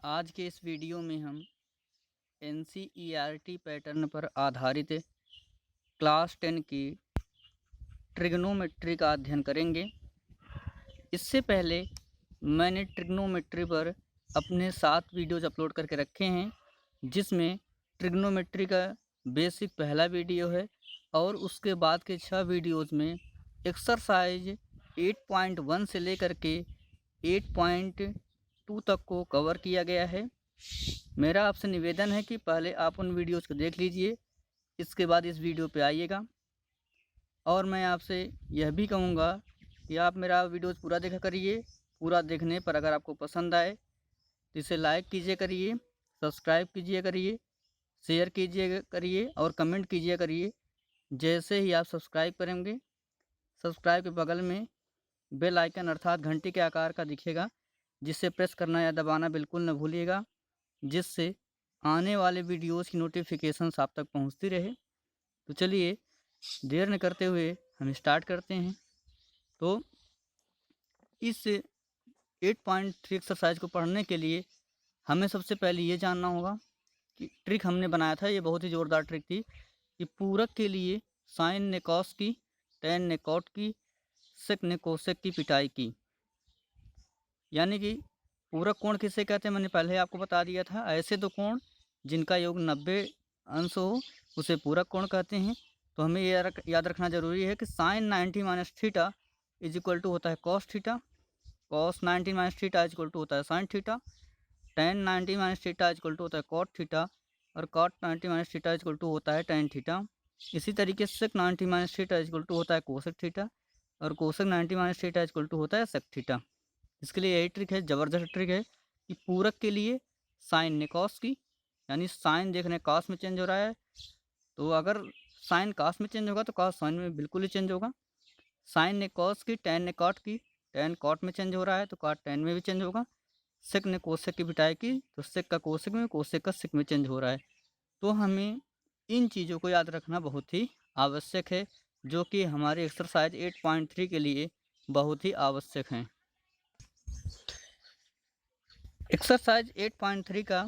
आज के इस वीडियो में हम एनसीईआरटी पैटर्न पर आधारित क्लास 10 की ट्रिग्नोमेट्री का अध्ययन करेंगे। इससे पहले मैंने ट्रिग्नोमेट्री पर अपने 7 वीडियोज़ अपलोड करके रखे हैं, जिसमें ट्रिग्नोमेट्री का बेसिक पहला वीडियो है और उसके बाद के 6 वीडियोज़ में एक्सरसाइज 8.1 से लेकर के 8.2 तक को कवर किया गया है। मेरा आपसे निवेदन है कि पहले आप उन वीडियोज़ को देख लीजिए, इसके बाद इस वीडियो पे आइएगा। और मैं आपसे यह भी कहूँगा कि आप मेरा वीडियोज़ पूरा देखा करिए। पूरा देखने पर अगर आपको पसंद आए तो इसे लाइक कीजिए करिए, सब्सक्राइब कीजिए करिए, शेयर कीजिए करिए और कमेंट कीजिए करिए। जैसे ही आप सब्सक्राइब करेंगे, सब्सक्राइब के बगल में बेल आइकन अर्थात घंटी के आकार का दिखेगा, जिसे प्रेस करना या दबाना बिल्कुल न भूलिएगा, जिससे आने वाले वीडियोज़ की नोटिफिकेशंस आप तक पहुंचती रहे। तो चलिए देर न करते हुए हम स्टार्ट करते हैं। तो इस 8.3 एक्सरसाइज को पढ़ने के लिए हमें सबसे पहले ये जानना होगा कि ट्रिक हमने बनाया था, ये बहुत ही ज़ोरदार ट्रिक थी कि पूरक के लिए साइन ने कॉस की, टेन ने कॉट की, सेक ने कोसेक की पिटाई की। यानी कि पूरक कोण किसे कहते हैं मैंने पहले आपको बता दिया था। ऐसे दो कोण जिनका योग 90 अंश हो उसे पूरक कोण कहते हैं। तो हमें ये याद रखना जरूरी है कि sine 90 minus theta is equal to होता है cos theta, cos 90 minus theta is equal to होता है sine theta, tan 90 minus theta is equal to होता है कॉट थीटा और cot 90 minus theta is equal to होता है टेन थीटा। इसी तरीके से sec 90 minus theta is equal to होता है कोसेक थीटा और cosec 90 minus theta is equal to होता है सेक थीटा। इसके लिए यही ट्रिक है, ज़बरदस्त ट्रिक है कि पूरक के लिए साइन ने कॉस की, यानी साइन देखने कॉस में चेंज हो रहा है, तो अगर साइन कॉस में चेंज होगा तो कॉस साइन में बिल्कुल ही चेंज होगा। साइन ने कॉस की, टेन ने कॉट की, टेन कॉट में चेंज हो रहा है तो कॉट टेन में भी चेंज होगा। सेक ने कोसेक की पिटाई की तो सेक का कोसेक में, कोसेक का सेक में चेंज हो रहा है। तो हमें इन चीज़ों को याद रखना बहुत ही आवश्यक है, जो कि हमारे एक्सरसाइज 8.3 के लिए बहुत ही आवश्यक हैं। एक्सरसाइज 8.3 का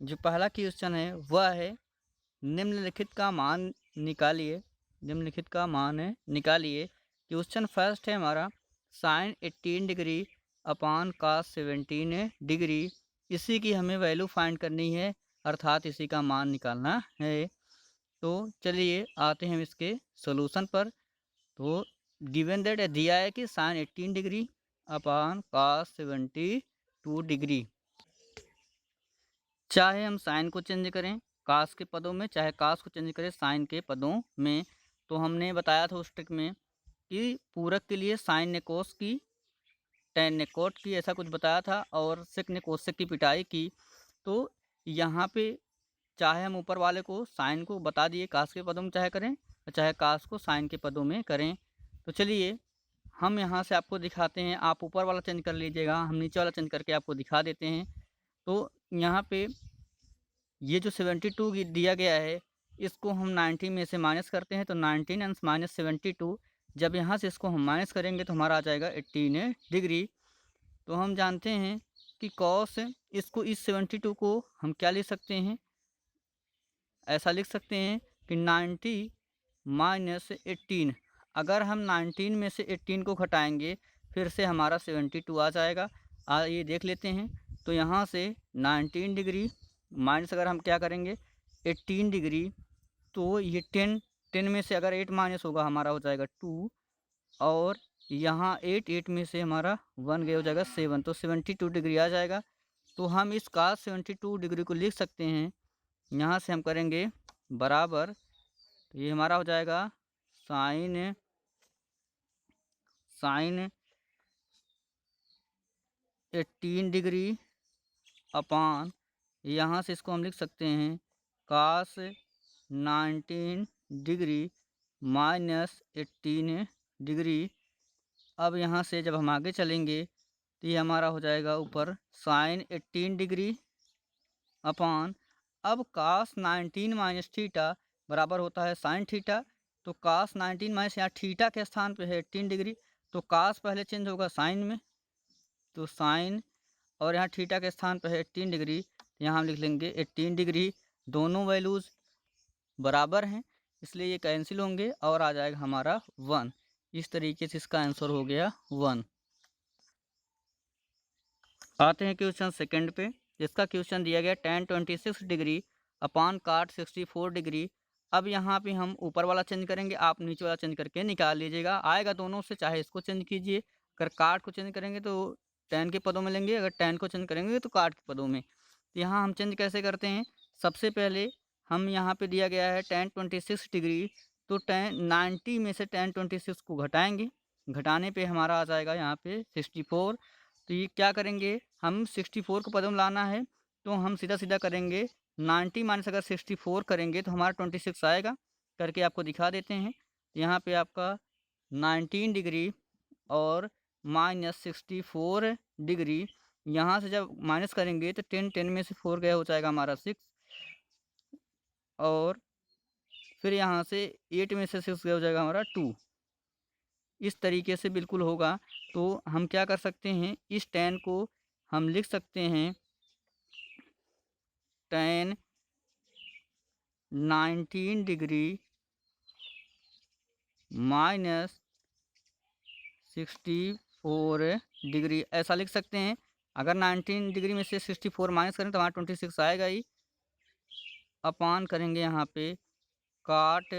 जो पहला क्वेश्चन है वह है निम्नलिखित का मान निकालिए। निम्नलिखित का मान है निकालिए। क्वेश्चन फर्स्ट है हमारा साइन 18 डिग्री अपान कास 17 डिग्री। इसी की हमें वैल्यू फाइंड करनी है, अर्थात इसी का मान निकालना है। तो चलिए आते हैं हम इसके सॉल्यूशन पर। तो गिवन दैट दिया है कि साइन 18 डिग्री अपान कास 72 डिग्री। चाहे हम साइन को चेंज करें कास के पदों में, चाहे कास को चेंज करें साइन के पदों में, तो हमने बताया था उस ट्रिक में कि पूरक के लिए साइन ने कोस की, टेन ने कोट की, ऐसा कुछ बताया था, और सेक ने कोसेक की पिटाई की। तो यहाँ पे चाहे हम ऊपर वाले को साइन को बता दिए कास के पदों में चाहे करें, और चाहे कास को साइन के पदों में करें। तो चलिए हम यहाँ से आपको दिखाते हैं, आप ऊपर वाला चेंज कर लीजिएगा, हम नीचे वाला चेंज करके आपको दिखा देते हैं। तो यहाँ पे ये जो 72 दिया गया है, इसको हम 90 में से माइनस करते हैं तो 19 अंश माइनस 72। जब यहाँ से इसको हम माइनस करेंगे तो हमारा आ जाएगा 18 डिग्री। तो हम जानते हैं कि कॉस इसको इस 72 को हम क्या लिख सकते हैं, ऐसा लिख सकते हैं कि 90 माइनस 18। अगर हम 19 में से 18 को घटाएंगे फिर से हमारा 72 आ जाएगा। ये देख लेते हैं। तो यहाँ से 19 डिग्री माइनस अगर हम क्या करेंगे 18 डिग्री, तो ये 10 में से अगर 8 माइनस होगा हमारा हो जाएगा 2, और यहाँ 8 में से हमारा 1 गया हो जाएगा 7, तो 72 डिग्री आ जाएगा। तो हम इस का 72 डिग्री को लिख सकते हैं, यहाँ से हम करेंगे बराबर, तो ये हमारा हो जाएगा साइन साइन 18 डिग्री अपान, यहाँ से इसको हम लिख सकते हैं कास 19 डिग्री माइनस 18 डिग्री। अब यहाँ से जब हम आगे चलेंगे तो ये हमारा हो जाएगा ऊपर साइन 18 डिग्री अपान, अब कास 19 माइनस थीटा बराबर होता है साइन थीटा। तो कास 19 माइनस यहाँ थीटा के स्थान पे है 18 डिग्री, तो कास पहले चेंज होगा साइन में, तो साइन और यहाँ थीटा के स्थान पर है 18 डिग्री, यहाँ हम लिख लेंगे 18 डिग्री। दोनों वैल्यूज़ बराबर हैं इसलिए ये कैंसिल होंगे और आ जाएगा हमारा 1। इस तरीके से इसका आंसर हो गया 1। आते हैं क्वेश्चन सेकंड पे। इसका क्वेश्चन दिया गया tan 26 degree upon cot 64 degree. अब यहाँ पे हम ऊपर वाला चेंज करेंगे, आप नीचे वाला चेंज करके निकाल लीजिएगा। आएगा दोनों से, चाहे इसको चेंज कीजिए। अगर cot को चेंज करेंगे तो tan के पदों में लेंगे, अगर tan को चेंज करेंगे तो cot के पदों में। तो यहाँ हम चेंज कैसे करते हैं, सबसे पहले हम यहाँ पे दिया गया है tan 26 डिग्री, तो tan 90 में से tan 26 को घटाएंगे। घटाने पे हमारा आ जाएगा यहाँ पे 64। तो ये क्या करेंगे, हम 64 को पदों में लाना है तो हम सीधा सीधा करेंगे 90 माइनस अगर 64 करेंगे तो हमारा 26 आएगा। करके आपको दिखा देते हैं। यहाँ पे आपका 19 डिग्री और माइनस 64 डिग्री, यहाँ से जब माइनस करेंगे तो 10 में से 4 गया हो जाएगा हमारा 6, और फिर यहाँ से 8 में से 6 गया हो जाएगा हमारा 2। इस तरीके से बिल्कुल होगा। तो हम क्या कर सकते हैं, इस tan को हम लिख सकते हैं tan 19 डिग्री माइनस 64 डिग्री, ऐसा लिख सकते हैं। अगर 19 डिग्री में से 64 माइनस करें तो हमारा 26 आएगा ही। अपान करेंगे यहाँ पे cot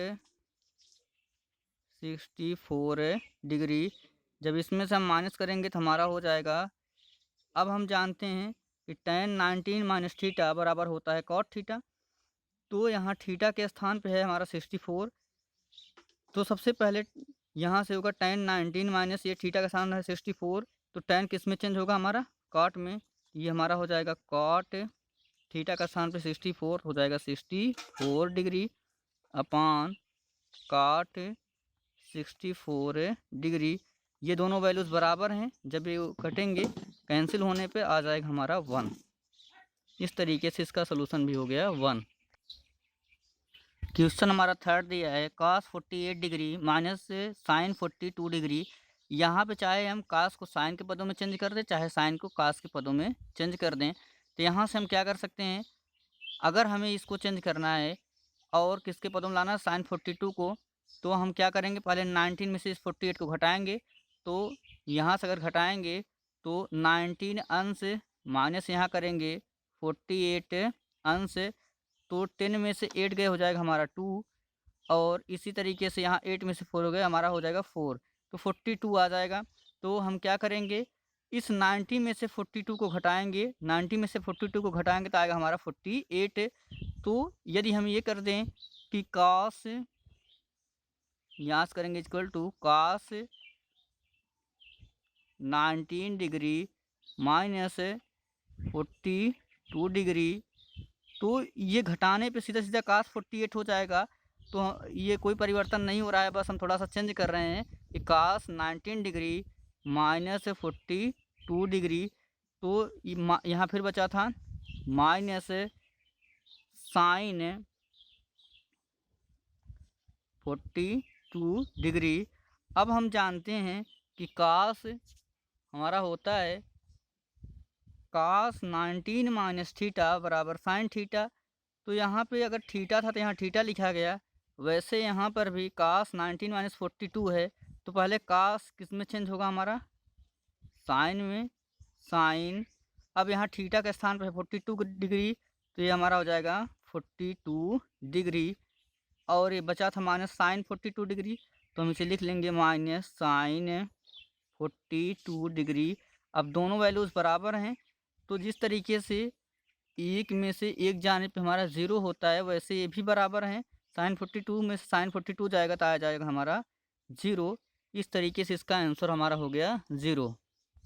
64 डिग्री, जब इसमें से हम माइनस करेंगे तो हमारा हो जाएगा। अब हम जानते हैं कि tan 19 माइनस थीटा बराबर होता है cot थीटा। तो यहाँ थीटा के स्थान पे है हमारा 64। तो सबसे पहले यहाँ से होगा tan 19 माइनस ये थीटा का स्थान है 64, तो tan किस में चेंज होगा हमारा, cot में। ये हमारा हो जाएगा cot थीटा का स्थान पे 64 हो जाएगा 64 डिग्री अपान cot 64 डिग्री। ये दोनों वैल्यूज़ बराबर हैं, जब ये कटेंगे कैंसिल होने पे आ जाएगा हमारा 1। इस तरीके से इसका सलूशन भी हो गया 1। क्वेश्चन हमारा थर्ड दिया है cos 48 degree minus sin 42 degree. यहाँ पे चाहे हम cos को sin के पदों में चेंज कर दें, चाहे sin को cos के पदों में चेंज कर दें। तो यहाँ से हम क्या कर सकते हैं, अगर हमें इसको चेंज करना है और किसके पदों में लाना है, sin 42 को, तो हम क्या करेंगे, पहले 19 में से इस 48 को घटाएंगे। तो यहाँ से अगर घटाएंगे तो 19 अंश माइनस यहाँ करेंगे 48 अंश, तो 10 में से 8 गए हो जाएगा हमारा 2, और इसी तरीके से यहाँ 8 में से 4 हो गए हमारा हो जाएगा 4, तो 42 आ जाएगा। तो हम क्या करेंगे, इस 90 में से 42 को घटाएंगे, 90 में से 42 को घटाएंगे तो आएगा हमारा 48। तो यदि हम ये कर दें कि cos, यहाँ से करेंगे equal to cos 19 degree minus 42 degree, तो ये घटाने पे सीधा सीधा cos 48 हो जाएगा। तो ये कोई परिवर्तन नहीं हो रहा है, बस हम थोड़ा सा चेंज कर रहे हैं कि cos 19 डिग्री माइनस 42 डिग्री। तो यहाँ फिर बचा था माइनस sin 42 डिग्री। अब हम जानते हैं कि cos हमारा होता है cos 19 माइनस थीटा बराबर sin थीटा। तो यहाँ पे अगर थीटा था तो यहाँ थीटा लिखा गया, वैसे यहाँ पर भी cos 19 माइनस 42 है, तो पहले cos किस में चेंज होगा हमारा, sin में, sin। अब यहाँ थीटा के स्थान पर 42 डिग्री, तो ये हमारा हो जाएगा 42 डिग्री, और ये बचा था माइनस sin 42 डिग्री, तो हम इसे लिख लेंगे माइनस sin 42 डिग्री। अब दोनों वैल्यूज़ बराबर हैं, तो जिस तरीके से एक में से एक जाने पे हमारा 0 होता है, वैसे ये भी बराबर हैं। sin 42 में से sin 42 जाएगा तो आ जाएगा हमारा 0। इस तरीके से इसका आंसर हमारा हो गया 0।